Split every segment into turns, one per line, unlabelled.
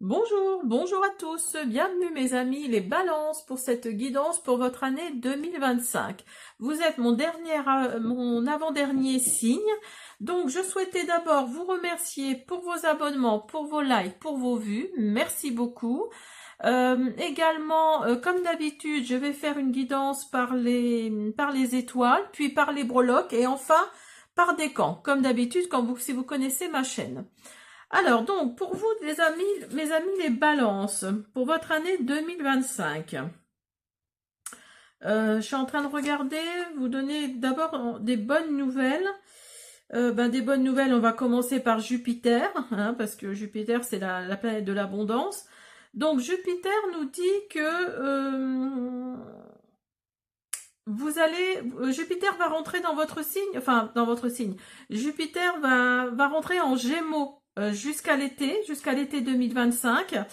Bonjour, bonjour à tous, bienvenue mes amis les balances pour cette guidance pour votre année 2025. Vous êtes mon avant-dernier signe, donc je souhaitais d'abord vous remercier pour vos abonnements, pour vos likes, pour vos vues, merci beaucoup. Également, comme d'habitude, je vais faire une guidance par les étoiles, puis par les breloques et enfin par des camps, comme d'habitude si vous connaissez ma chaîne. Alors donc, pour vous, les amis, mes amis, les balances, pour votre année 2025. Je suis en train de regarder, vous donner d'abord des bonnes nouvelles. Des bonnes nouvelles, on va commencer par Jupiter, hein, parce que Jupiter, c'est la planète de l'abondance. Donc Jupiter nous dit que Jupiter va rentrer dans votre signe, enfin dans votre signe. Jupiter va rentrer en Gémeaux jusqu'à l'été 2025.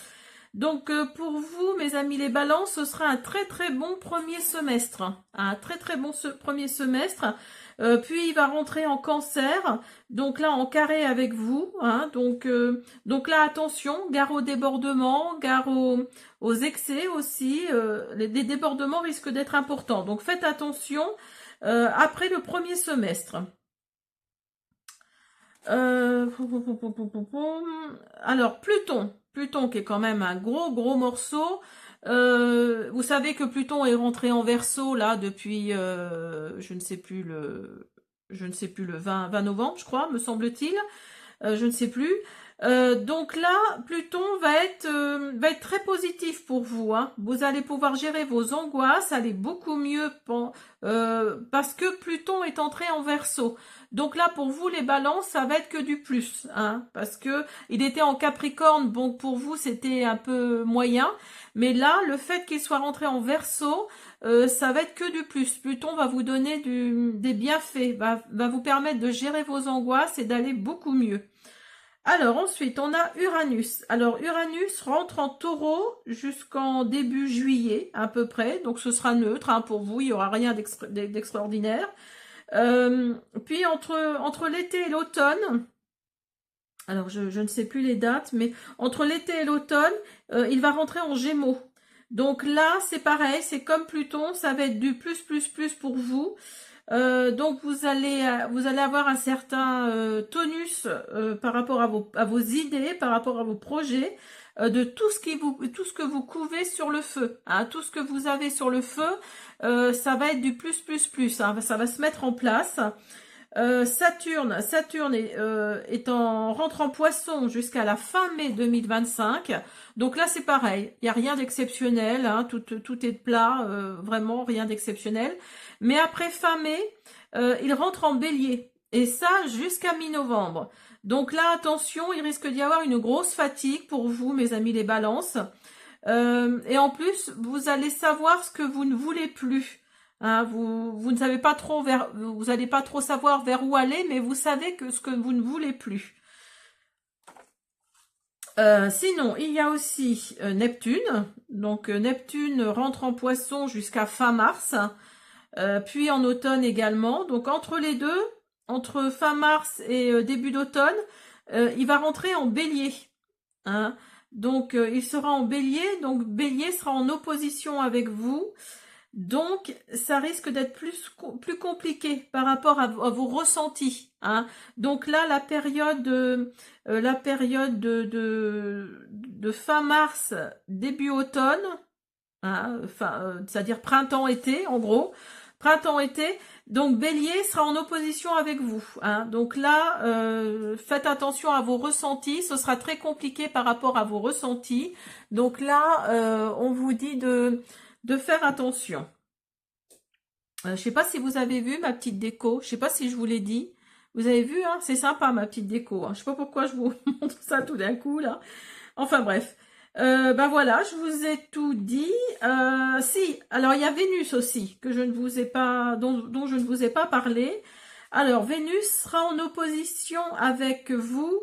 Donc pour vous, mes amis les balances, ce sera un très très bon premier semestre. Un très très bon premier semestre. Puis il va rentrer en cancer, donc là en carré avec vous. Hein, donc là attention, gare au débordement, aux excès aussi. Les débordements risquent d'être importants. Donc faites attention après le premier semestre. Alors Pluton qui est quand même un gros morceau. Vous savez que Pluton est rentré en Verseau là depuis je ne sais plus le 20 novembre je crois me semble-t-il. Je ne sais plus. Donc là, Pluton va être très positif pour vous. Hein. Vous allez pouvoir gérer vos angoisses, aller beaucoup mieux parce que Pluton est entré en Verseau. Donc là, pour vous, les balances, ça va être que du plus. Hein, parce que il était en Capricorne, bon, pour vous, c'était un peu moyen. Mais là, le fait qu'il soit rentré en Verseau, ça va être que du plus. Pluton va vous donner des bienfaits, va vous permettre de gérer vos angoisses et d'aller beaucoup mieux. Alors ensuite, on a Uranus. Alors Uranus rentre en Taureau jusqu'en début juillet à peu près, donc ce sera neutre hein, pour vous, il n'y aura rien d'extraordinaire. Puis entre l'été et l'automne, alors je ne sais plus les dates, mais entre l'été et l'automne, il va rentrer en Gémeaux. Donc là, c'est pareil, c'est comme Pluton, ça va être du plus pour vous. Donc vous allez avoir un certain tonus par rapport à vos idées, par rapport à vos projets, de tout ce que vous couvez sur le feu. Hein, tout ce que vous avez sur le feu, ça va être du hein, ça va se mettre en place. Saturne rentre en Poisson jusqu'à la fin mai 2025. Donc là c'est pareil, il n'y a rien d'exceptionnel, hein, tout est plat, vraiment rien d'exceptionnel. Mais après fin mai, il rentre en Bélier et ça jusqu'à mi-novembre. Donc là attention, il risque d'y avoir une grosse fatigue pour vous, mes amis les Balances. Et en plus, vous allez savoir ce que vous ne voulez plus. Hein, vous ne savez pas trop vous n'allez pas trop savoir vers où aller, mais vous savez que ce que vous ne voulez plus. Sinon, il y a aussi Neptune. Donc Neptune rentre en Poisson jusqu'à fin mars, puis en automne également. Donc entre les deux, entre fin mars et début d'automne, il va rentrer en Bélier. Hein. Donc il sera en Bélier. Donc Bélier sera en opposition avec vous. Donc, ça risque d'être plus compliqué par rapport à vos ressentis. Hein. Donc là, la période de fin mars, début automne, hein, c'est-à-dire printemps-été, en gros, printemps-été. Donc Bélier sera en opposition avec vous. Hein. Donc là, faites attention à vos ressentis. Ce sera très compliqué par rapport à vos ressentis. Donc là, on vous dit de faire attention. Je sais pas si vous avez vu ma petite déco. Je sais pas si je vous l'ai dit. Vous avez vu, hein, c'est sympa ma petite déco. Hein. Je sais pas pourquoi je vous montre ça tout d'un coup là. Enfin bref. Voilà, je vous ai tout dit. Si, alors il y a Vénus aussi que je ne vous ai pas, dont je ne vous ai pas parlé. Alors Vénus sera en opposition avec vous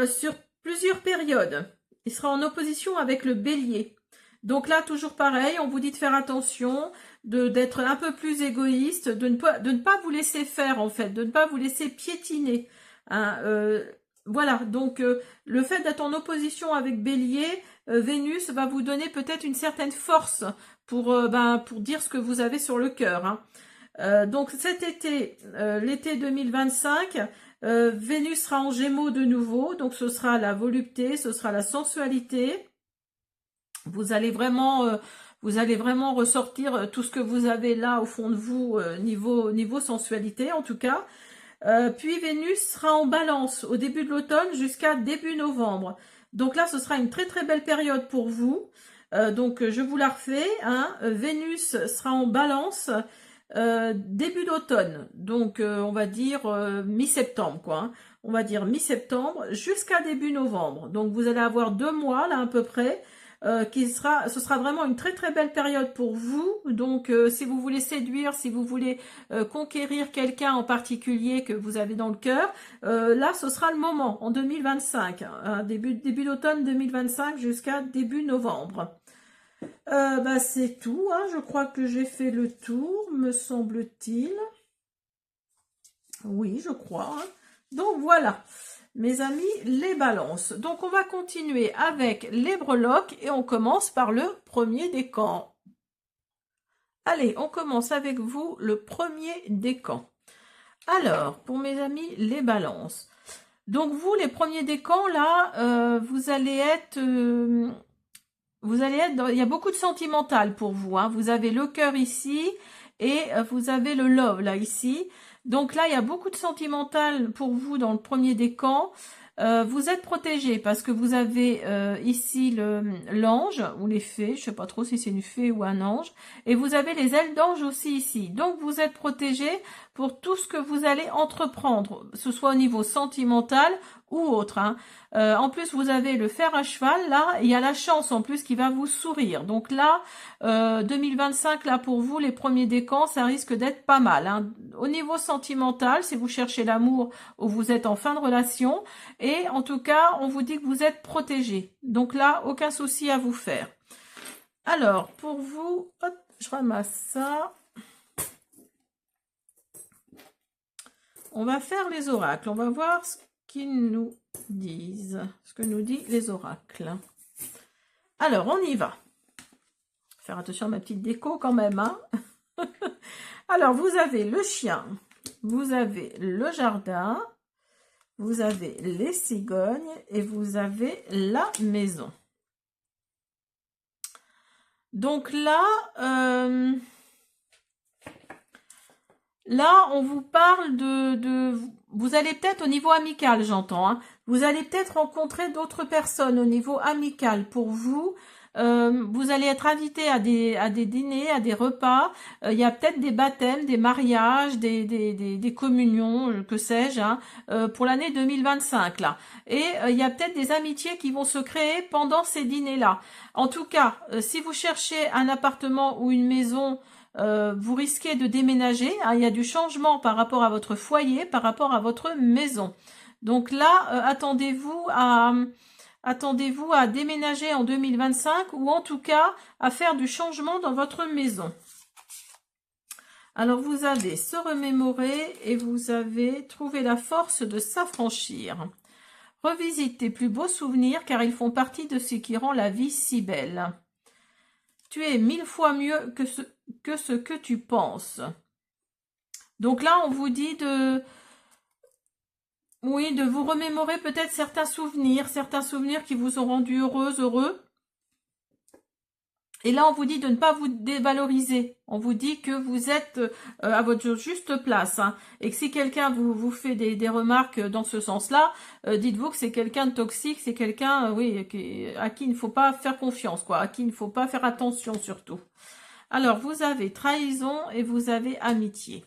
sur plusieurs périodes. Il sera en opposition avec le Bélier. Donc là, toujours pareil, on vous dit de faire attention, d'être un peu plus égoïste, de ne pas vous laisser faire en fait, de ne pas vous laisser piétiner. Hein, voilà, donc le fait d'être en opposition avec Bélier, Vénus va vous donner peut-être une certaine force pour dire ce que vous avez sur le cœur, hein. Donc cet été, l'été 2025, Vénus sera en Gémeaux de nouveau, donc ce sera la volupté, ce sera la sensualité. Vous allez vraiment ressortir tout ce que vous avez là au fond de vous, niveau sensualité en tout cas. Puis Vénus sera en Balance au début de l'automne jusqu'à début novembre. Donc là, ce sera une très très belle période pour vous. Donc je vous la refais, hein. Vénus sera en Balance début d'automne. Donc on va dire mi-septembre, quoi, hein. On va dire mi-septembre jusqu'à début novembre. Donc vous allez avoir 2 mois là à peu près. Ce sera vraiment une très très belle période pour vous. Donc si vous voulez séduire, si vous voulez conquérir quelqu'un en particulier que vous avez dans le cœur, là ce sera le moment en 2025, hein, début d'automne 2025 jusqu'à début novembre. C'est tout, hein. Je crois que j'ai fait le tour, me semble-t-il. Oui, je crois, hein. Donc voilà, mes amis, les balances. Donc on va continuer avec les breloques et on commence par le premier décan. Allez, on commence avec vous le premier décan. Alors, pour mes amis, les balances. Donc vous, les premiers décans, là, vous allez être, il y a beaucoup de sentimental pour vous, hein. Vous avez le cœur ici et vous avez le love là ici. Donc là, il y a beaucoup de sentimental pour vous dans le premier décan. Vous êtes protégé parce que vous avez ici l'ange ou les fées, je sais pas trop si c'est une fée ou un ange, et vous avez les ailes d'ange aussi ici. Donc vous êtes protégé pour tout ce que vous allez entreprendre, que ce soit au niveau sentimental ou autre, hein. En plus, vous avez le fer à cheval, là, il y a la chance en plus qui va vous sourire. Donc là, 2025, là, pour vous, les premiers décans, ça risque d'être pas mal, hein. Au niveau sentimental, si vous cherchez l'amour ou vous êtes en fin de relation, et en tout cas, on vous dit que vous êtes protégé. Donc là, aucun souci à vous faire. Alors, pour vous, hop, je ramasse ça. On va faire les oracles. On va voir ce qu'ils nous disent, ce que nous disent les oracles. Alors, on y va. Faire attention à ma petite déco quand même, hein. Alors, vous avez le chien, vous avez le jardin, vous avez les cigognes et vous avez la maison. Donc là, là, on vous parle vous allez peut-être au niveau amical, j'entends, hein, vous allez peut-être rencontrer d'autres personnes au niveau amical pour vous. Vous allez être invité à des dîners, à des repas. Il y a peut-être des baptêmes, des mariages, des communions, que sais-je, hein, pour l'année 2025 là. Et il y a peut-être des amitiés qui vont se créer pendant ces dîners-là. En tout cas, si vous cherchez un appartement ou une maison, vous risquez de déménager, hein, il y a du changement par rapport à votre foyer, par rapport à votre maison. Donc là, attendez-vous à déménager en 2025 ou en tout cas à faire du changement dans votre maison. Alors vous avez se remémorer et vous avez trouvé la force de s'affranchir. Revisite tes plus beaux souvenirs car ils font partie de ce qui rend la vie si belle. Tu es 1000 fois mieux que ce que tu penses. Donc là, on vous dit de vous remémorer peut-être certains souvenirs qui vous ont rendu heureux. Et là, on vous dit de ne pas vous dévaloriser. On vous dit que vous êtes à votre juste place, hein. Et que si quelqu'un vous fait des remarques dans ce sens-là, dites-vous que c'est quelqu'un de toxique, c'est quelqu'un, à qui il ne faut pas faire confiance, quoi, à qui il ne faut pas faire attention surtout. Alors, vous avez trahison et vous avez amitié.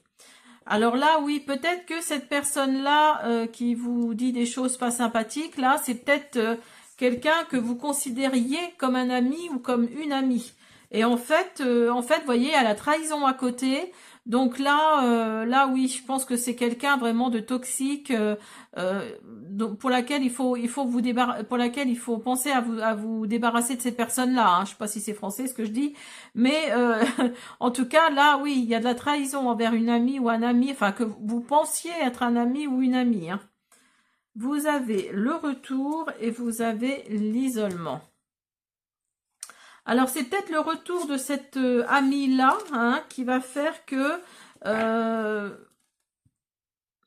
Alors là, oui, peut-être que cette personne-là qui vous dit des choses pas sympathiques, là, c'est peut-être quelqu'un que vous considériez comme un ami ou comme une amie. Et en fait, vous voyez, à la trahison à côté. Donc là, oui, je pense que c'est quelqu'un vraiment de toxique, pour laquelle il faut penser à vous débarrasser de cette personne-là, hein. Je sais pas si c'est français ce que je dis, mais en tout cas là, oui, il y a de la trahison envers une amie ou un ami, enfin que vous pensiez être un ami ou une amie, hein. vous avez le retour et vous avez l'isolement. Alors, c'est peut-être le retour de cette amie-là hein, qui va faire que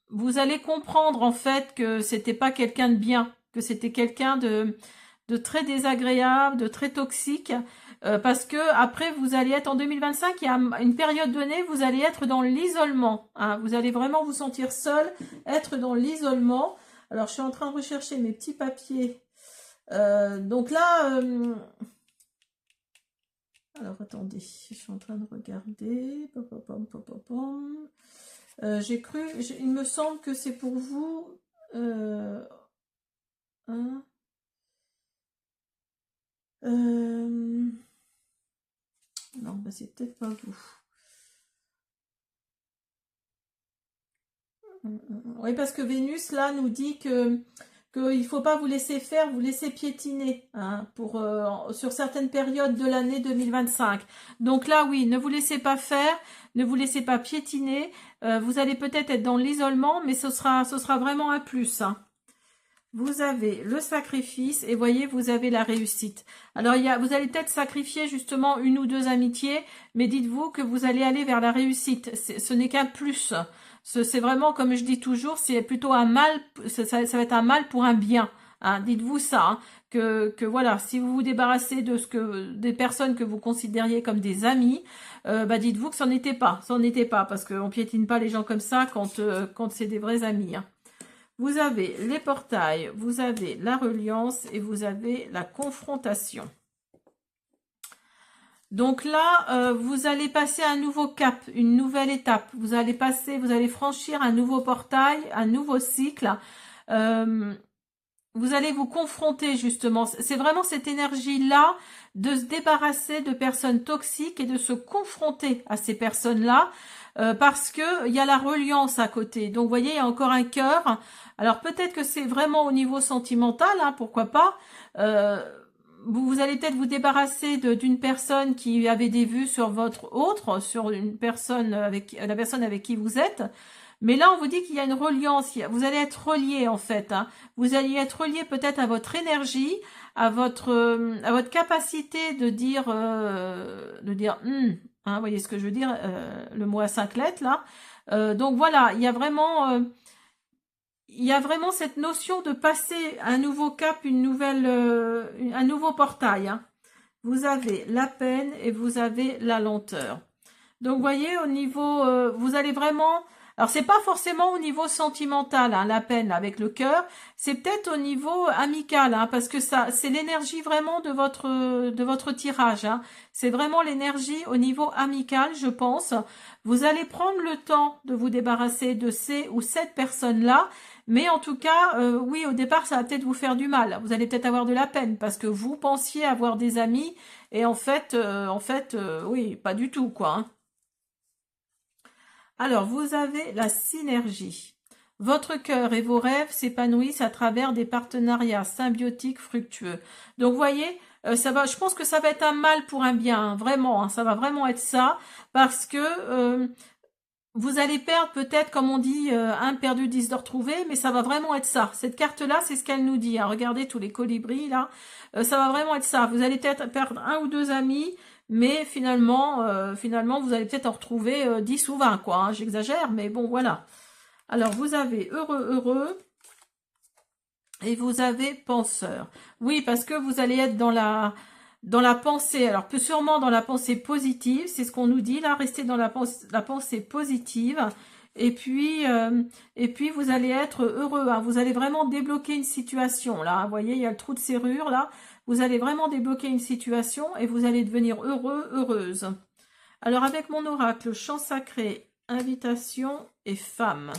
vous allez comprendre en fait que c'était pas quelqu'un de bien, que c'était quelqu'un de très désagréable, de très toxique, parce que après vous allez être en 2025, il y a une période donnée, vous allez être dans l'isolement. Hein, vous allez vraiment vous sentir seul, être dans l'isolement. Alors, je suis en train de rechercher mes petits papiers. Donc là... alors, attendez, je suis en train de regarder. J'ai cru, il me semble que c'est pour vous. Hein, non, bah c'est peut-être pas vous. Oui, parce que Vénus, là, nous dit que qu'il ne faut pas vous laisser faire, vous laisser piétiner hein, pour, sur certaines périodes de l'année 2025. Donc là, oui, ne vous laissez pas faire, ne vous laissez pas piétiner. Vous allez peut-être être dans l'isolement, mais ce sera vraiment un plus. Hein. Vous avez le sacrifice et voyez, vous avez la réussite. Alors, vous allez peut-être sacrifier justement une ou deux amitiés, mais dites-vous que vous allez aller vers la réussite. Ce n'est qu'un plus. C'est vraiment, comme je dis toujours, c'est plutôt un mal, ça va être un mal pour un bien. Hein. Dites-vous ça, hein, que voilà, si vous vous débarrassez de des personnes que vous considériez comme des amis, bah dites-vous que c'en était pas, parce qu'on piétine pas les gens comme ça quand c'est des vrais amis. Hein. Vous avez les portails, vous avez la reliance et vous avez la confrontation. Donc là, vous allez passer un nouveau cap, une nouvelle étape. Vous allez franchir un nouveau portail, un nouveau cycle. Vous allez vous confronter justement. C'est vraiment cette énergie-là de se débarrasser de personnes toxiques et de se confronter à ces personnes-là parce que il y a la reliance à côté. Donc vous voyez, il y a encore un cœur. Alors peut-être que c'est vraiment au niveau sentimental, hein, pourquoi pas. Vous allez peut-être vous débarrasser d'une personne qui avait des vues sur votre autre, sur une personne la personne avec qui vous êtes. Mais là, on vous dit qu'il y a une reliance. Vous allez être relié en fait. Hein. Vous allez être relié peut-être à votre énergie, à votre capacité de dire, hein, vous voyez ce que je veux dire, le mot à 5 lettres là. Donc voilà, il y a vraiment cette notion de passer un nouveau cap, un nouveau portail. Hein. Vous avez la peine et vous avez la lenteur. Donc, vous voyez, au niveau, vous allez vraiment... Alors, c'est pas forcément au niveau sentimental, hein, la peine avec le cœur. C'est peut-être au niveau amical, hein, parce que ça, c'est l'énergie vraiment de votre tirage. Hein. C'est vraiment l'énergie au niveau amical, je pense. Vous allez prendre le temps de vous débarrasser de ces ou cette personne-là. Mais en tout cas, oui, au départ, ça va peut-être vous faire du mal. Vous allez peut-être avoir de la peine parce que vous pensiez avoir des amis et en fait, oui, pas du tout, quoi. Hein. Alors, vous avez la synergie. Votre cœur et vos rêves s'épanouissent à travers des partenariats symbiotiques fructueux. Donc, vous voyez, je pense que ça va être un mal pour un bien, hein, vraiment. Hein, ça va vraiment être ça parce que vous allez perdre peut-être, comme on dit, un perdu, 10 de retrouvé, mais ça va vraiment être ça. Cette carte-là, c'est ce qu'elle nous dit. Hein. Regardez tous les colibris, là. Ça va vraiment être ça. Vous allez peut-être perdre un ou deux amis, mais finalement, vous allez peut-être en retrouver 10 ou 20, quoi. Hein. J'exagère, mais bon, voilà. Alors, vous avez heureux, et vous avez penseur. Oui, parce que vous allez être dans la pensée, alors plus sûrement dans la pensée positive, c'est ce qu'on nous dit là, restez dans la pensée positive, et puis vous allez être heureux, hein. Vous allez vraiment débloquer une situation là, hein. Vous voyez, il y a le trou de serrure là, vous allez vraiment débloquer une situation et vous allez devenir heureux, heureuse. Alors avec mon oracle, chant sacré, invitation et femme.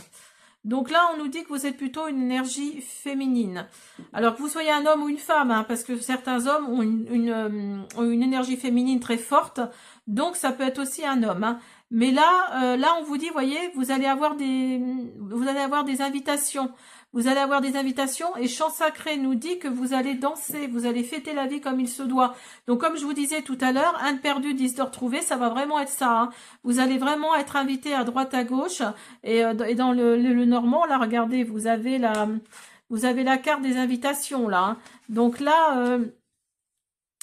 Donc là, on nous dit que vous êtes plutôt une énergie féminine. Alors que vous soyez un homme ou une femme, hein, parce que certains hommes ont une énergie féminine très forte, donc ça peut être aussi un homme. Hein. Mais là, on vous dit, voyez, vous allez avoir des invitations. Vous allez avoir des invitations et Chant Sacré nous dit que vous allez danser, vous allez fêter la vie comme il se doit. Donc comme je vous disais tout à l'heure, un de perdu, 10 de retrouvé, ça va vraiment être ça. Hein. Vous allez vraiment être invité à droite, à gauche. Et dans le normand, là, regardez, vous avez Vous avez la carte des invitations là. Hein. Donc là,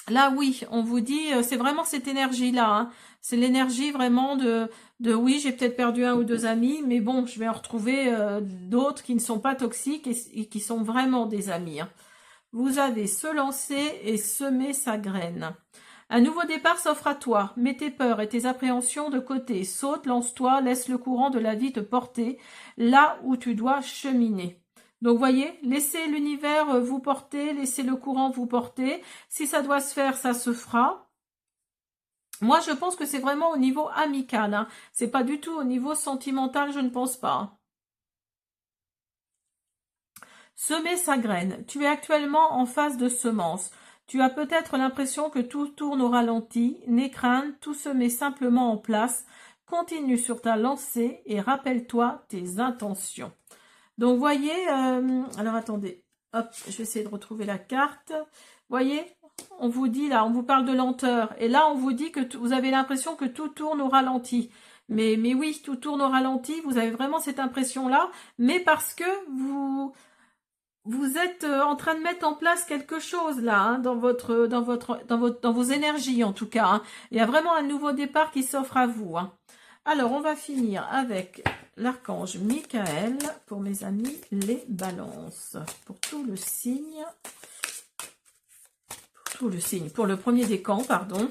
là oui, on vous dit, c'est vraiment cette énergie-là. Hein. C'est l'énergie vraiment de oui, j'ai peut-être perdu un ou deux amis, mais bon, je vais en retrouver d'autres qui ne sont pas toxiques et qui sont vraiment des amis. Hein. Vous avez se lancer et semer sa graine. Un nouveau départ s'offre à toi. Mets tes peurs et tes appréhensions de côté. Saute, lance-toi, laisse le courant de la vie te porter là où tu dois cheminer. Donc, voyez, laissez l'univers vous porter, laissez le courant vous porter. Si ça doit se faire, ça se fera. Moi, je pense que c'est vraiment au niveau amical. Hein. C'est pas du tout au niveau sentimental, je ne pense pas. Semer sa graine. Tu es actuellement en phase de semence. Tu as peut-être l'impression que tout tourne au ralenti. N'aie crainte, tout se met simplement en place. Continue sur ta lancée et rappelle-toi tes intentions. Donc, voyez, alors attendez, hop, je vais essayer de retrouver la carte. Voyez, on vous dit là, on vous parle de lenteur. Et là, on vous dit que vous avez l'impression que tout tourne au ralenti. Mais oui, tout tourne au ralenti, vous avez vraiment cette impression-là, mais parce que vous êtes en train de mettre en place quelque chose là, hein, dans vos énergies en tout cas. Hein. Il y a vraiment un nouveau départ qui s'offre à vous. Hein. Alors, on va finir avec l'archange Michael pour mes amis les balances. Pour tout le signe. Pour le premier décan, pardon.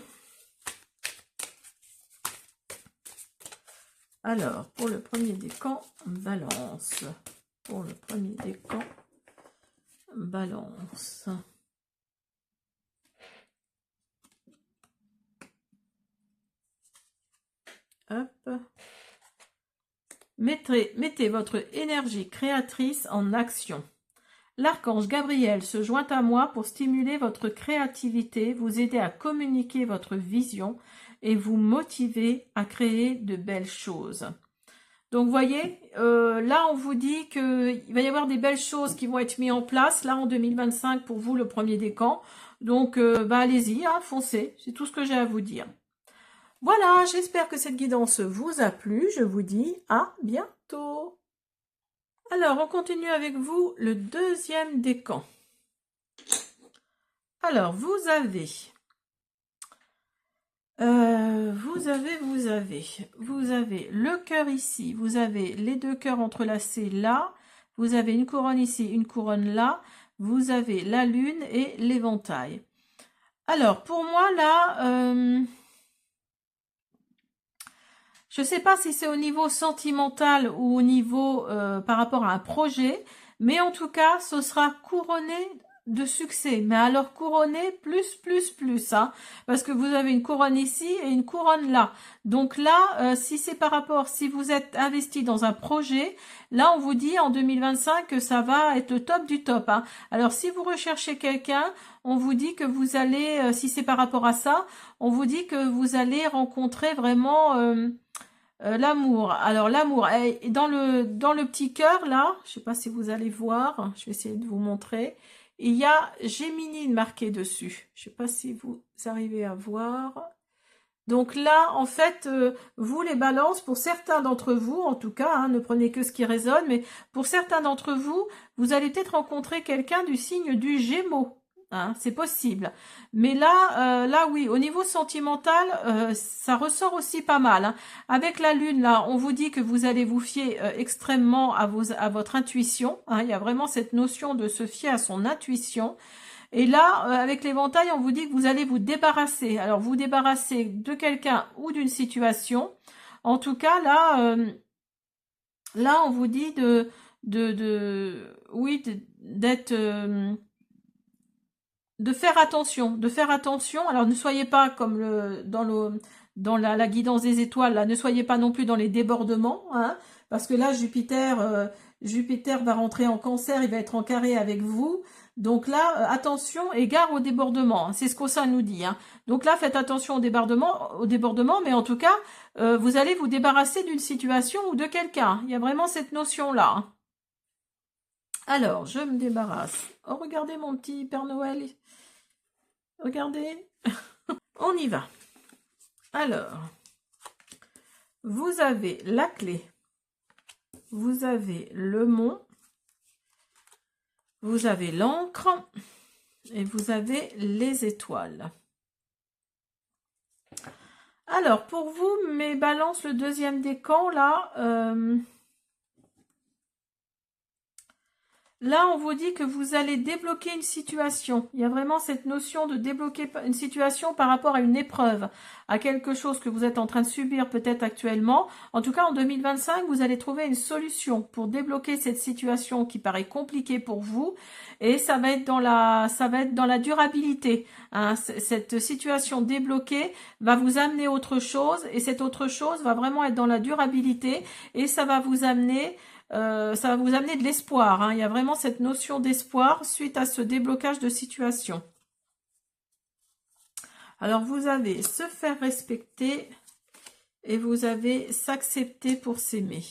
Alors, pour le premier décan, balance. Pour le premier décan, balance. Hop. Mettez votre énergie créatrice en action. L'archange Gabriel se joint à moi pour stimuler votre créativité, vous aider à communiquer votre vision et vous motiver à créer de belles choses. Donc, vous voyez, là, on vous dit qu'il va y avoir des belles choses qui vont être mises en place, là, en 2025, pour vous, le premier décan. Donc, allez-y, hein, foncez. C'est tout ce que j'ai à vous dire. Voilà, j'espère que cette guidance vous a plu. Je vous dis à bientôt. Alors, on continue avec vous le deuxième décan. Alors, vous avez le cœur ici, vous avez les deux cœurs entrelacés là, vous avez une couronne ici, une couronne là, vous avez la lune et l'éventail. Alors, pour moi, là, je ne sais pas si c'est au niveau sentimental ou au niveau par rapport à un projet, mais en tout cas, ce sera couronné de succès. Mais alors couronné plus, hein, parce que vous avez une couronne ici et une couronne là. Donc là, si c'est par rapport, si vous êtes investi dans un projet, là on vous dit en 2025 que ça va être le top du top. Hein. Alors si vous recherchez quelqu'un, on vous dit que vous allez, si c'est par rapport à ça, on vous dit que vous allez rencontrer vraiment l'amour. Alors l'amour, dans le petit cœur là, je sais pas si vous allez voir, je vais essayer de vous montrer. Il y a Géminine marqué dessus. Je sais pas si vous arrivez à voir. Donc là, en fait, vous les balances, pour certains d'entre vous, en tout cas, hein, ne prenez que ce qui résonne, mais pour certains d'entre vous, vous allez peut-être rencontrer quelqu'un du signe du Gémeaux. Hein, c'est possible. Mais là, oui, au niveau sentimental, ça ressort aussi pas mal. Hein. Avec la lune, là, on vous dit que vous allez vous fier extrêmement à votre intuition. Hein. Il y a vraiment cette notion de se fier à son intuition. Et là, avec l'éventail, on vous dit que vous allez vous débarrasser. Alors, vous débarrasser de quelqu'un ou d'une situation. En tout cas, là, on vous dit d'être... de faire attention. Alors ne soyez pas comme dans la guidance des étoiles, là, ne soyez pas non plus dans les débordements, hein, parce que là Jupiter va rentrer en Cancer, il va être en carré avec vous. Donc là, attention, égard au débordement, hein, c'est ce que ça nous dit. Hein. Donc là, faites attention au débordement, mais en tout cas, vous allez vous débarrasser d'une situation ou de quelqu'un. Il y a vraiment cette notion-là. Hein. Alors, je me débarrasse. Oh, regardez mon petit Père Noël. Regardez. On y va. Alors, vous avez la clé. Vous avez le mont. Vous avez l'encre et vous avez les étoiles. Alors, pour vous, mes balances, le deuxième décan, là, là, on vous dit que vous allez débloquer une situation. Il y a vraiment cette notion de débloquer une situation par rapport à une épreuve, à quelque chose que vous êtes en train de subir peut-être actuellement. En tout cas, en 2025, vous allez trouver une solution pour débloquer cette situation qui paraît compliquée pour vous. Et ça va être dans la durabilité. Hein. Cette situation débloquée va vous amener autre chose. Et cette autre chose va vraiment être dans la durabilité. Et ça va vous amener de l'espoir. Hein. Il y a vraiment cette notion d'espoir suite à ce déblocage de situation. Alors, vous avez se faire respecter et vous avez s'accepter pour s'aimer.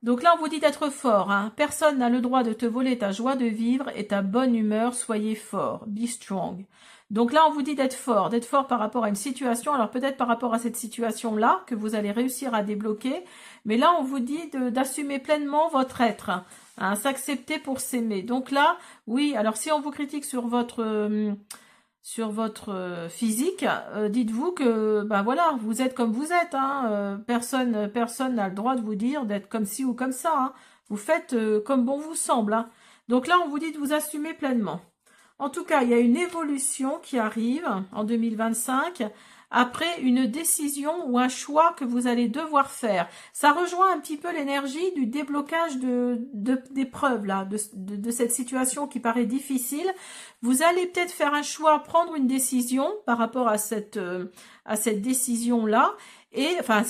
Donc là, on vous dit d'être fort. Hein. Personne n'a le droit de te voler ta joie de vivre et ta bonne humeur. Soyez fort. Be strong. Donc là, on vous dit d'être fort par rapport à une situation. Alors peut-être par rapport à cette situation-là que vous allez réussir à débloquer. Mais là, on vous dit d'assumer pleinement votre être. Hein, s'accepter pour s'aimer. Donc là, oui, alors si on vous critique sur votre physique, dites-vous que ben voilà, vous êtes comme vous êtes. Hein, personne n'a le droit de vous dire d'être comme ci ou comme ça. Hein. Vous faites comme bon vous semble. Hein. Donc là, on vous dit de vous assumer pleinement. En tout cas, il y a une évolution qui arrive en 2025 après une décision ou un choix que vous allez devoir faire. Ça rejoint un petit peu l'énergie du déblocage d'épreuves là, de cette situation qui paraît difficile. Vous allez peut-être faire un choix, prendre une décision par rapport à cette décision-là, et enfin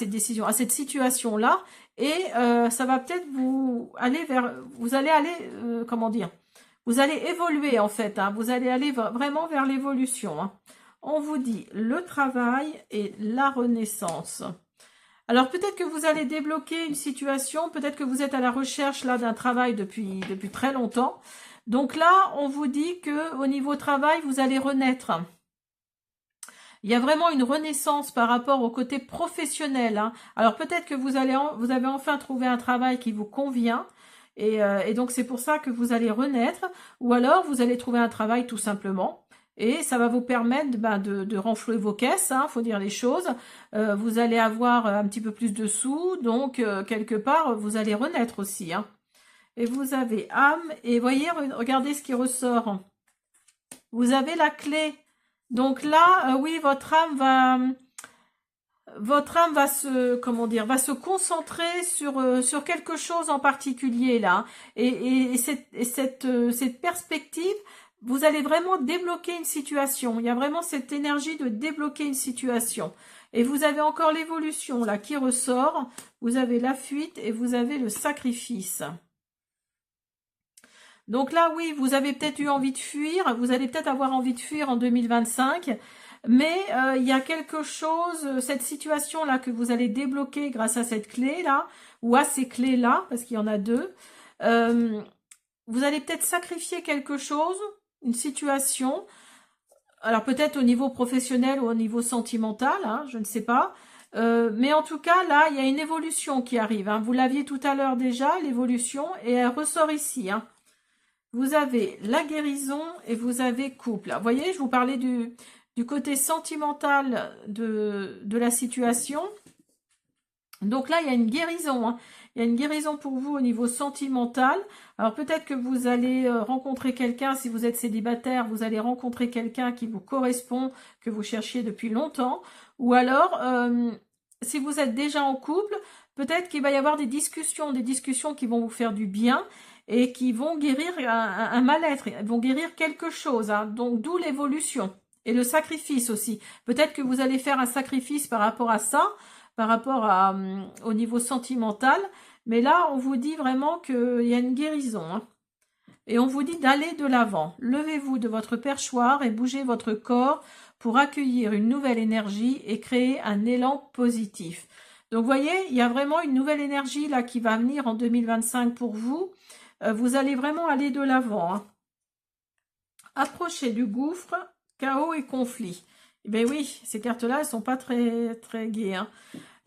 à cette situation-là, et ça va peut-être vous allez aller, comment dire, vous allez évoluer en fait, hein, vous allez aller vraiment vers l'évolution. Hein. On vous dit le travail et la renaissance. Alors peut-être que vous allez débloquer une situation, peut-être que vous êtes à la recherche là d'un travail depuis très longtemps. Donc là, on vous dit que au niveau travail, vous allez renaître. Il y a vraiment une renaissance par rapport au côté professionnel. Hein. Alors peut-être que vous avez enfin trouvé un travail qui vous convient. Et donc c'est pour ça que vous allez renaître. Ou alors vous allez trouver un travail tout simplement. Et ça va vous permettre de renflouer vos caisses, hein, faut dire les choses. Vous allez avoir un petit peu plus de sous. Donc quelque part, vous allez renaître aussi. Hein. Et vous avez âme. Et voyez, regardez ce qui ressort. Vous avez la clé. Donc là, oui, votre âme va se concentrer sur quelque chose en particulier là. Et cette perspective, vous allez vraiment débloquer une situation. Il y a vraiment cette énergie de débloquer une situation. Et vous avez encore l'évolution là qui ressort. Vous avez la fuite et vous avez le sacrifice. Donc là, oui, vous avez peut-être eu envie de fuir, vous allez peut-être avoir envie de fuir en 2025, mais il y a quelque chose, cette situation-là que vous allez débloquer grâce à cette clé-là, ou à ces clés-là, parce qu'il y en a deux, vous allez peut-être sacrifier quelque chose, une situation, alors peut-être au niveau professionnel ou au niveau sentimental, hein, je ne sais pas, mais en tout cas, là, il y a une évolution qui arrive. Hein. Vous l'aviez tout à l'heure déjà, l'évolution, et elle ressort ici, hein. Vous avez la guérison et vous avez couple. Vous voyez, je vous parlais du côté sentimental de la situation. Donc là, il y a une guérison. Hein. Il y a une guérison pour vous au niveau sentimental. Alors peut-être que vous allez rencontrer quelqu'un, si vous êtes célibataire, vous allez rencontrer quelqu'un qui vous correspond, que vous cherchiez depuis longtemps. Ou alors, si vous êtes déjà en couple, peut-être qu'il va y avoir des discussions qui vont vous faire du bien et qui vont guérir un mal-être, ils vont guérir quelque chose. Hein. Donc d'où l'évolution et le sacrifice aussi. Peut-être que vous allez faire un sacrifice par rapport à ça, par rapport au niveau sentimental. Mais là, on vous dit vraiment qu'il y a une guérison. Hein. Et on vous dit d'aller de l'avant. Levez-vous de votre perchoir et bougez votre corps pour accueillir une nouvelle énergie et créer un élan positif. Donc, vous voyez, il y a vraiment une nouvelle énergie là qui va venir en 2025 pour vous. Vous allez vraiment aller de l'avant. Hein. Approchez du gouffre, chaos et conflit. Eh bien oui, ces cartes-là, elles sont pas très, très gaies. Hein.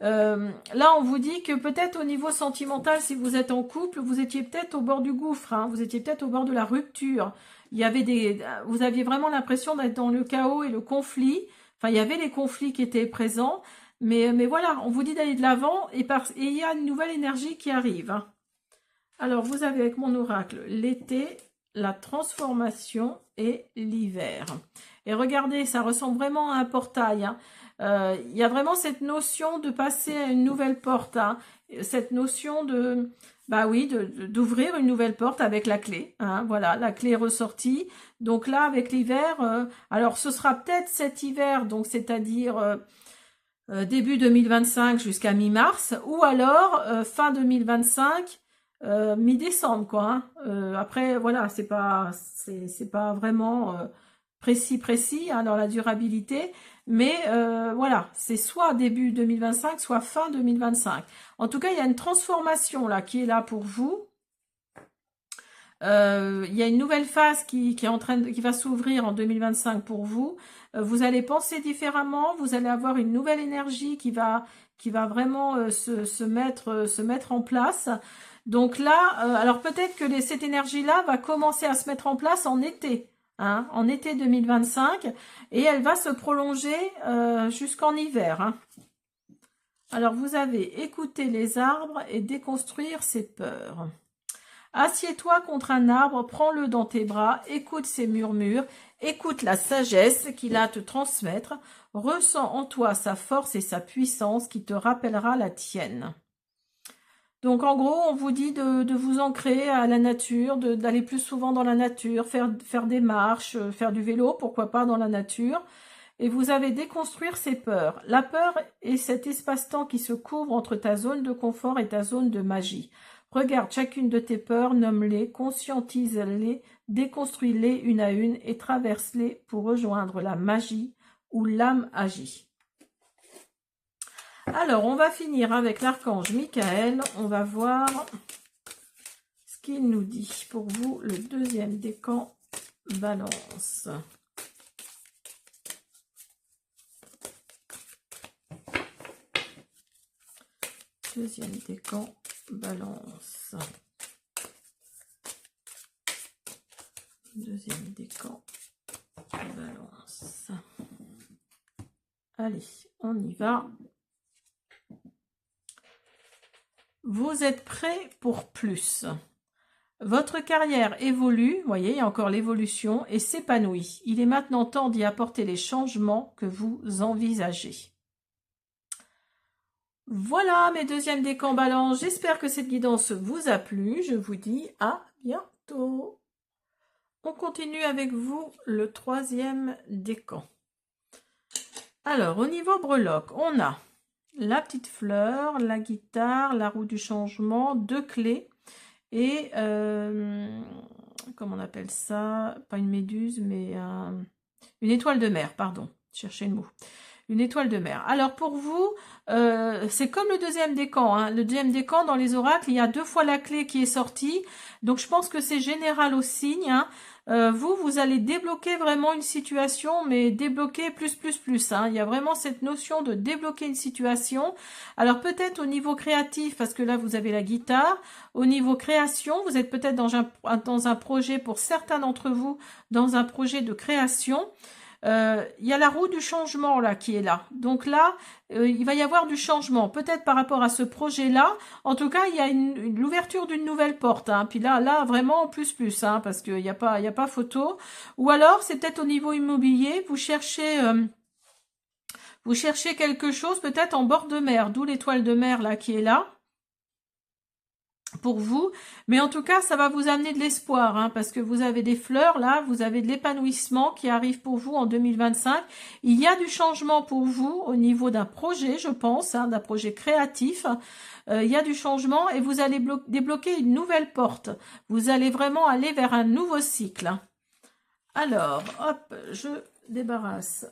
Là, on vous dit que peut-être au niveau sentimental, si vous êtes en couple, vous étiez peut-être au bord du gouffre, hein, vous étiez peut-être au bord de la rupture. Il y avait vous aviez vraiment l'impression d'être dans le chaos et le conflit. Enfin, il y avait les conflits qui étaient présents, mais voilà, on vous dit d'aller de l'avant et il y a une nouvelle énergie qui arrive, hein. Alors, vous avez avec mon oracle l'été, la transformation et l'hiver. Et regardez, ça ressemble vraiment à un portail, hein. Il y a vraiment cette notion de passer à une nouvelle porte, hein. Cette notion de, bah oui, d'ouvrir une nouvelle porte avec la clé, hein. Voilà, la clé est ressortie. Donc là, avec l'hiver, alors ce sera peut-être cet hiver, donc c'est-à-dire début 2025 jusqu'à mi-mars, ou alors fin 2025, mi-décembre, quoi, hein. Après, voilà, c'est pas vraiment précis, hein, dans la durabilité, mais voilà, c'est soit début 2025, soit fin 2025. En tout cas, il y a une transformation là qui est là pour vous. Il y a une nouvelle phase qui va s'ouvrir en 2025 pour vous. Vous allez penser différemment, vous allez avoir une nouvelle énergie qui va vraiment se mettre en place. Donc là, alors peut-être que cette énergie-là va commencer à se mettre en place en été, hein, en été 2025, et elle va se prolonger jusqu'en hiver, hein. Alors vous avez écouté les arbres et déconstruire ses peurs. Assieds-toi contre un arbre, prends-le dans tes bras, écoute ses murmures, écoute la sagesse qu'il a à te transmettre, ressens en toi sa force et sa puissance qui te rappellera la tienne. Donc en gros, on vous dit de vous ancrer à la nature, d'aller plus souvent dans la nature, faire des marches, faire du vélo, pourquoi pas dans la nature. Et vous avez déconstruire ses peurs. La peur est cet espace-temps qui se couvre entre ta zone de confort et ta zone de magie. Regarde chacune de tes peurs, nomme-les, conscientise-les, déconstruis-les une à une et traverse-les pour rejoindre la magie où l'âme agit. Alors, on va finir avec l'archange Michael. On va voir ce qu'il nous dit pour vous, le deuxième décan Balance. Deuxième décan Balance. Deuxième décan Balance. Allez, on y va. Vous êtes prêts pour plus. Votre carrière évolue, vous voyez, il y a encore l'évolution, et s'épanouit. Il est maintenant temps d'y apporter les changements que vous envisagez. Voilà mes deuxièmes décans Balance. J'espère que cette guidance vous a plu. Je vous dis à bientôt. On continue avec vous le troisième décan. Alors, au niveau breloque, on a la petite fleur, la guitare, la roue du changement, 2 clés et, comment on appelle ça? Pas une méduse, mais une étoile de mer, pardon. Cherchez le mot. Une étoile de mer. Alors pour vous, c'est comme le deuxième décan, hein. Le deuxième décan, dans les oracles, il y a 2 fois la clé qui est sortie. Donc je pense que c'est général au signe, hein. Vous allez débloquer vraiment une situation, mais débloquer plus, hein. Il y a vraiment cette notion de débloquer une situation. Alors peut-être au niveau créatif, parce que là vous avez la guitare. Au niveau création, vous êtes peut-être dans un projet, pour certains d'entre vous, dans un projet de création. Il y a la roue du changement là qui est là. Donc là, il va y avoir du changement. Peut-être par rapport à ce projet-là. En tout cas, il y a l'ouverture d'une nouvelle porte, hein. Puis là vraiment plus, hein, parce qu'il n'y a pas photo. Ou alors, c'est peut-être au niveau immobilier. Vous cherchez quelque chose peut-être en bord de mer. D'où l'étoile de mer là qui est là. Pour vous, mais en tout cas ça va vous amener de l'espoir, hein, parce que vous avez des fleurs là, vous avez de l'épanouissement qui arrive pour vous en 2025. Il y a du changement pour vous au niveau d'un projet, je pense, hein, d'un projet créatif. Il y a du changement et vous allez débloquer une nouvelle porte. Vous allez vraiment aller vers un nouveau cycle. Alors, hop, je débarrasse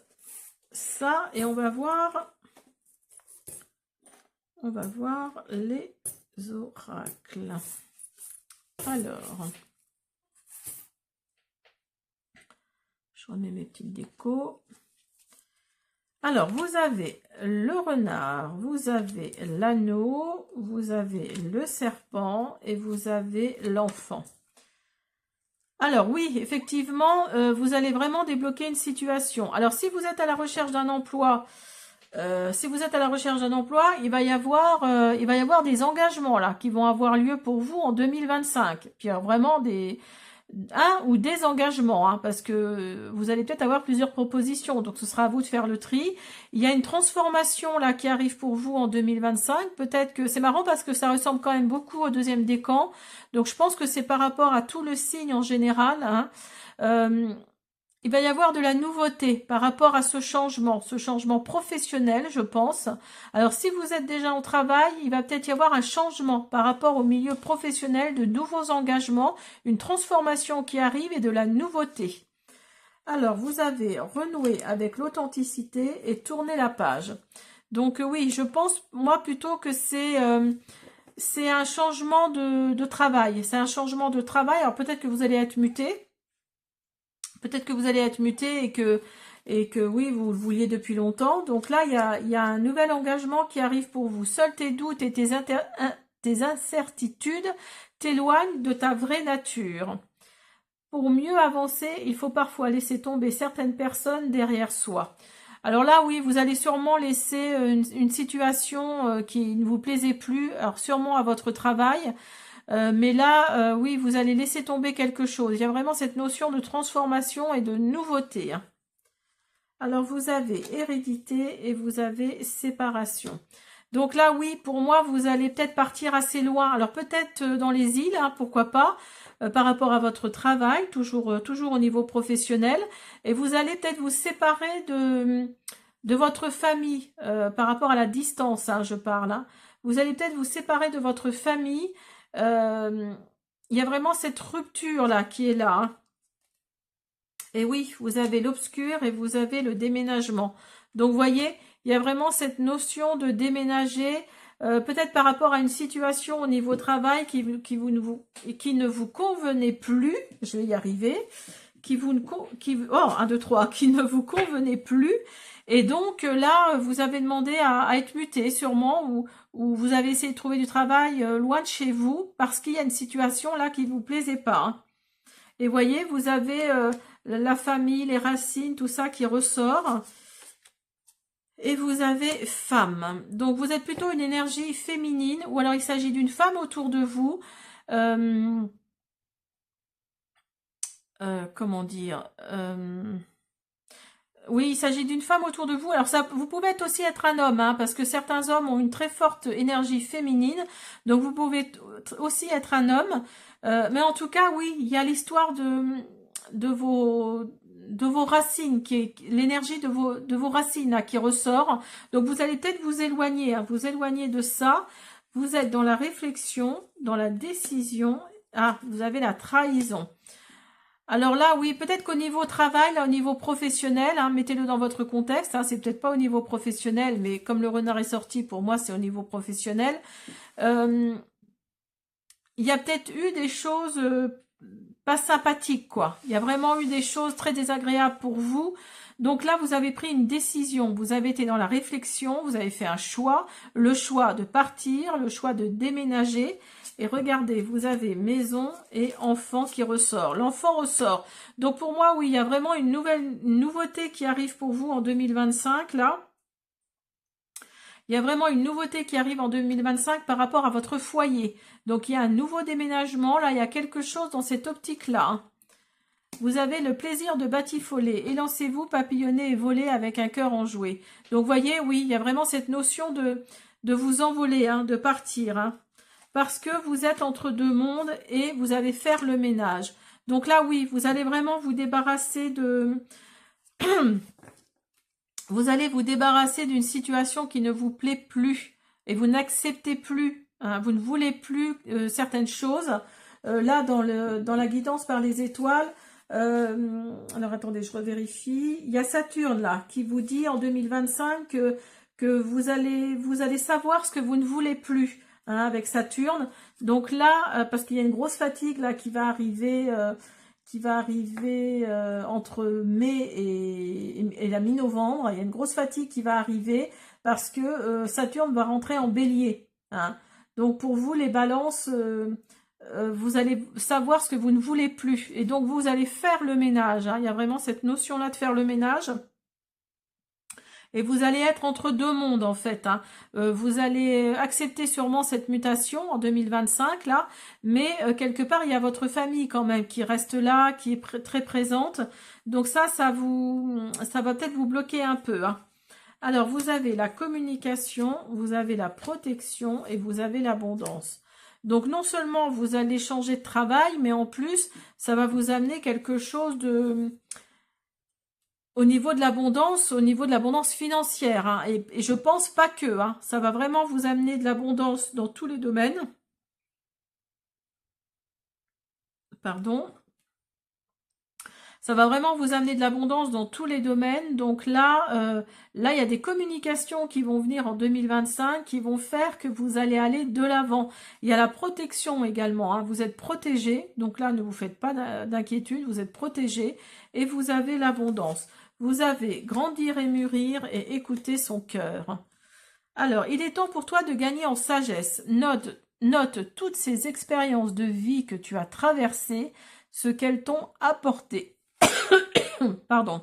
ça et on va voir les oracles. Alors, je remets mes petites décos. Alors, vous avez le renard, vous avez l'anneau, vous avez le serpent et vous avez l'enfant. Alors oui, effectivement, vous allez vraiment débloquer une situation. Alors, si vous êtes à la recherche d'un emploi, il va y avoir des engagements là qui vont avoir lieu pour vous en 2025. Puis vraiment un ou des engagements, hein, parce que vous allez peut-être avoir plusieurs propositions, donc ce sera à vous de faire le tri. Il y a une transformation là qui arrive pour vous en 2025. Peut-être que c'est marrant parce que ça ressemble quand même beaucoup au deuxième décan. Donc je pense que c'est par rapport à tout le signe en général, hein. Euh, il va y avoir de la nouveauté par rapport à ce changement professionnel, je pense. Alors, si vous êtes déjà au travail, il va peut-être y avoir un changement par rapport au milieu professionnel, de nouveaux engagements, une transformation qui arrive et de la nouveauté. Alors, vous avez renoué avec l'authenticité et tourné la page. Donc, oui, je pense, moi, plutôt que c'est un changement de travail. C'est un changement de travail. Alors, peut-être que vous allez être muté. Peut-être que vous allez être muté et que oui, vous le vouliez depuis longtemps. Donc là, il y a un nouvel engagement qui arrive pour vous. Seuls tes doutes et tes incertitudes t'éloignent de ta vraie nature. Pour mieux avancer, il faut parfois laisser tomber certaines personnes derrière soi. Alors là, oui, vous allez sûrement laisser une situation qui ne vous plaisait plus, alors sûrement à votre travail. Mais là, oui, vous allez laisser tomber quelque chose. Il y a vraiment cette notion de transformation et de nouveauté, hein. Alors, vous avez hérédité et vous avez séparation. Donc là, oui, pour moi, vous allez peut-être partir assez loin. Alors, peut-être dans les îles, hein, pourquoi pas, par rapport à votre travail, toujours au niveau professionnel. Et vous allez peut-être vous séparer de votre famille, par rapport à la distance, hein, je parle, hein. Vous allez peut-être vous séparer de votre famille. Euh, il y a vraiment cette rupture là qui est là, hein. Et oui, vous avez l'obscur et vous avez le déménagement. Donc, vous voyez, il y a vraiment cette notion de déménager, peut-être par rapport à une situation au niveau travail qui ne vous convenait plus. Je vais y arriver. Un, deux, trois, qui ne vous convenait plus. Et donc là, vous avez demandé à être muté sûrement, ou vous avez essayé de trouver du travail loin de chez vous, parce qu'il y a une situation là qui ne vous plaisait pas, hein. Et voyez, vous avez la famille, les racines, tout ça qui ressort. Et vous avez femme. Donc vous êtes plutôt une énergie féminine, ou alors il s'agit d'une femme autour de vous. Euh, comment dire Oui, il s'agit d'une femme autour de vous. Alors ça, vous pouvez aussi être un homme, hein, parce que certains hommes ont une très forte énergie féminine. Donc vous pouvez aussi être un homme. Mais en tout cas, oui, il y a l'histoire de vos racines, qui est l'énergie de vos racines là, qui ressort. Donc vous allez peut-être vous éloigner, hein, vous éloigner de ça. Vous êtes dans la réflexion, dans la décision. Ah, vous avez la trahison. Alors là, oui, peut-être qu'au niveau travail, là, au niveau professionnel, hein, mettez-le dans votre contexte, hein, c'est peut-être pas au niveau professionnel, mais comme le renard est sorti, pour moi, c'est au niveau professionnel. Euh, il y a peut-être eu des choses pas sympathiques, quoi. Il y a vraiment eu des choses très désagréables pour vous. Donc là, vous avez pris une décision, vous avez été dans la réflexion, vous avez fait un choix, le choix de partir, le choix de déménager. Et regardez, vous avez maison et enfant qui ressort. L'enfant ressort. Donc pour moi, oui, il y a vraiment une nouveauté qui arrive pour vous en 2025, là. Il y a vraiment une nouveauté qui arrive en 2025 par rapport à votre foyer. Donc il y a un nouveau déménagement, là, il y a quelque chose dans cette optique-là, hein. Vous avez le plaisir de batifoler. Élancez-vous, papillonnez et volez avec un cœur enjoué. Donc, vous voyez, oui, il y a vraiment cette notion de vous envoler, hein, de partir, hein, parce que vous êtes entre deux mondes et vous allez faire le ménage. Donc là, oui, vous allez vraiment vous débarrasser de... vous allez vous débarrasser d'une situation qui ne vous plaît plus et vous n'acceptez plus, hein, vous ne voulez plus certaines choses. Là, dans la guidance par les étoiles, alors attendez, je revérifie. Il y a Saturne là qui vous dit en 2025 que vous allez savoir ce que vous ne voulez plus, hein, avec Saturne. Donc là, parce qu'il y a une grosse fatigue là qui va arriver, qui va arriver entre mai et la mi-novembre. Il y a une grosse fatigue qui va arriver parce que Saturne va rentrer en bélier. Hein. Donc pour vous, les balances, vous allez savoir ce que vous ne voulez plus. Et donc vous allez faire le ménage. Hein. Il y a vraiment cette notion-là de faire le ménage. Et vous allez être entre deux mondes en fait. Hein. Vous allez accepter sûrement cette mutation en 2025 là, mais quelque part il y a votre famille quand même qui reste là, qui est très présente. Donc ça va peut-être vous bloquer un peu. Hein. Alors vous avez la communication, vous avez la protection et vous avez l'abondance. Donc non seulement vous allez changer de travail, mais en plus ça va vous amener quelque chose de au niveau de l'abondance financière, hein, et je pense pas que, hein, ça va vraiment vous amener de l'abondance dans tous les domaines. Pardon. Ça va vraiment vous amener de l'abondance dans tous les domaines. Donc là, il y a des communications qui vont venir en 2025 qui vont faire que vous allez aller de l'avant. Il y a la protection également. Hein, vous êtes protégé. Donc là, ne vous faites pas d'inquiétude. Vous êtes protégé et vous avez l'abondance. Vous avez grandir et mûrir et écouter son cœur. Alors, il est temps pour toi de gagner en sagesse. Note toutes ces expériences de vie que tu as traversées, ce qu'elles t'ont apporté. Pardon.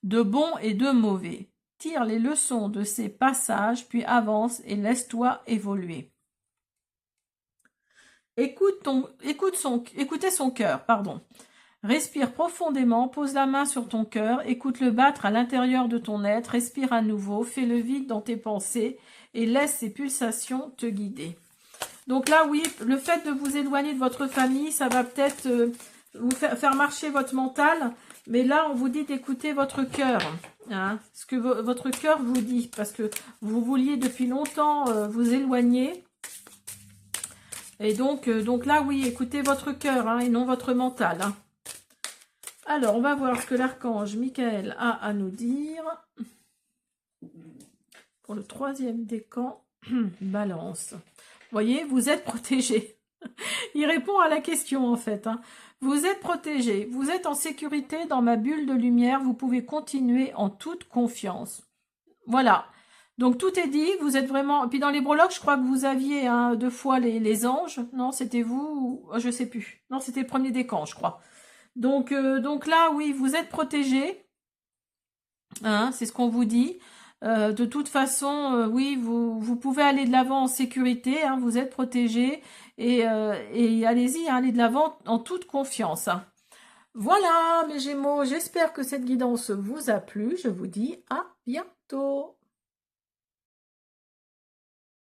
De bon et de mauvais. Tire les leçons de ces passages, puis avance et laisse-toi évoluer. Écoutez son cœur, pardon. Respire profondément, pose la main sur ton cœur, écoute-le battre à l'intérieur de ton être, respire à nouveau, fais le vide dans tes pensées et laisse ces pulsations te guider. Donc là, oui, le fait de vous éloigner de votre famille, ça va peut-être vous faire marcher votre mental, mais là, on vous dit d'écouter votre cœur, hein, ce que votre cœur vous dit, parce que vous vouliez depuis longtemps vous éloigner. Et donc là, oui, écoutez votre cœur, hein, et non votre mental, hein. Alors, on va voir ce que l'archange Michael a à nous dire. Pour le troisième décan, balance. Vous voyez, vous êtes protégé. Il répond à la question, en fait. Hein. Vous êtes protégé. Vous êtes en sécurité dans ma bulle de lumière. Vous pouvez continuer en toute confiance. Voilà. Donc, tout est dit. Vous êtes vraiment... Puis, dans les breloques, je crois que vous aviez hein, 2 fois les anges. Non, c'était vous... Je sais plus. Non, c'était le premier décan, je crois. Donc là, oui, vous êtes protégé. Hein, c'est ce qu'on vous dit. De toute façon, oui, vous pouvez aller de l'avant en sécurité. Hein, vous êtes protégé. Et allez-y, hein, allez de l'avant en toute confiance. Hein. Voilà, mes Gémeaux. J'espère que cette guidance vous a plu. Je vous dis à bientôt.